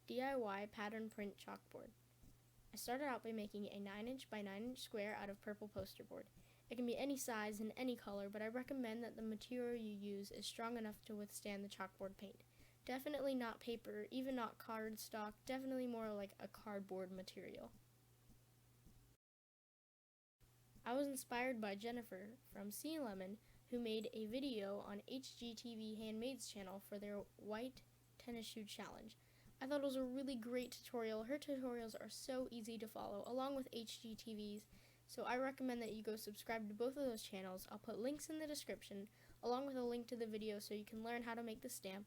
DIY pattern print chalkboard. I started out by making a 9" by 9" square out of purple poster board. It can be any size and any color, but I recommend that the material you use is strong enough to withstand the chalkboard paint. Definitely not paper, even not cardstock, definitely more like a cardboard material. I was inspired by Jennifer from Sea Lemon, who made a video on HGTV Handmaid's channel for their white tennis shoe challenge. I thought it was a really great tutorial. Her tutorials are so easy to follow, along with HGTV's, so I recommend that you go subscribe to both of those channels. I'll put links in the description, along with a link to the video so you can learn how to make the stamp.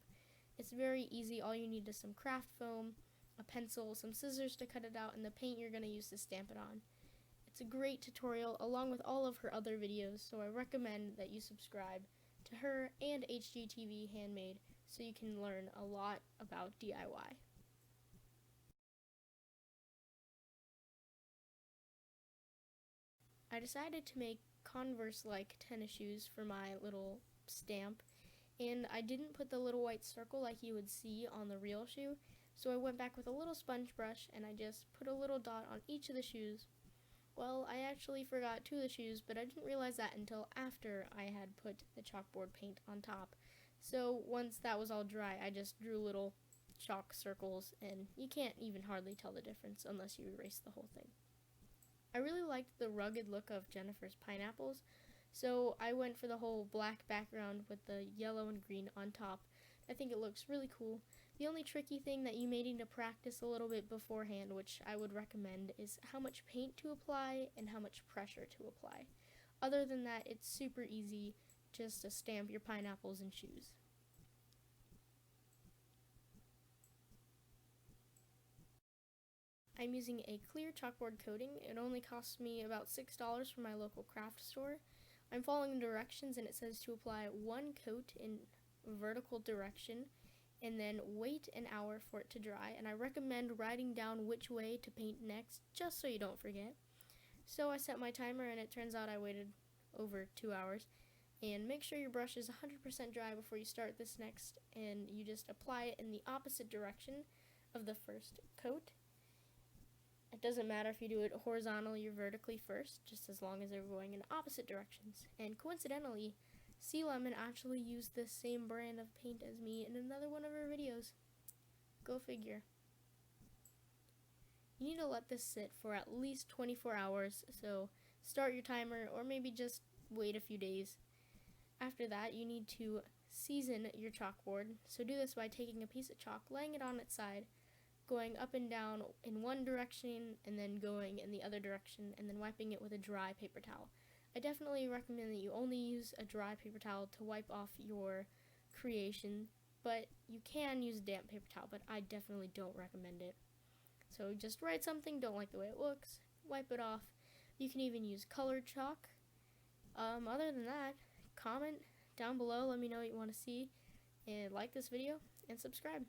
It's very easy. All you need is some craft foam, a pencil, some scissors to cut it out, and the paint you're going to use to stamp it on. It's a great tutorial along with all of her other videos, so I recommend that you subscribe to her and HGTV Handmade so you can learn a lot about DIY. I decided to make Converse-like tennis shoes for my little stamp, and I didn't put the little white circle like you would see on the real shoe, so I went back with a little sponge brush and I just put a little dot on each of the shoes. Well, I actually forgot 2 of the shoes, but I didn't realize that until after I had put the chalkboard paint on top. So once that was all dry, I just drew little chalk circles, and you can't even hardly tell the difference unless you erase the whole thing. I really liked the rugged look of Jennifer's pineapples, so I went for the whole black background with the yellow and green on top. I think it looks really cool. The only tricky thing that you may need to practice a little bit beforehand, which I would recommend, is how much paint to apply and how much pressure to apply. Other than that, it's super easy just to stamp your pineapples and shoes. I'm using a clear chalkboard coating. It only cost me about $6 from my local craft store. I'm following directions, and it says to apply 1 coat in vertical direction and then wait an hour for it to dry, and I recommend writing down which way to paint next just so you don't forget. So I set my timer, and it turns out I waited over 2 hours. And make sure your brush is 100% dry before you start this next, and you just apply it in the opposite direction of the first coat. It doesn't matter if you do it horizontally or vertically first, just as long as they're going in opposite directions. And coincidentally, Sea Lemon actually used this same brand of paint as me in another one of her videos. Go figure. You need to let this sit for at least 24 hours, so start your timer or maybe just wait a few days. After that, you need to season your chalkboard, so do this by taking a piece of chalk, laying it on its side, going up and down in one direction and then going in the other direction, and then wiping it with a dry paper towel. I definitely recommend that you only use a dry paper towel to wipe off your creation, but you can use a damp paper towel, but I definitely don't recommend it. So just write something, don't like the way it looks, wipe it off. You can even use colored chalk. Other than that, comment down below, let me know what you want to see, and like this video, and subscribe.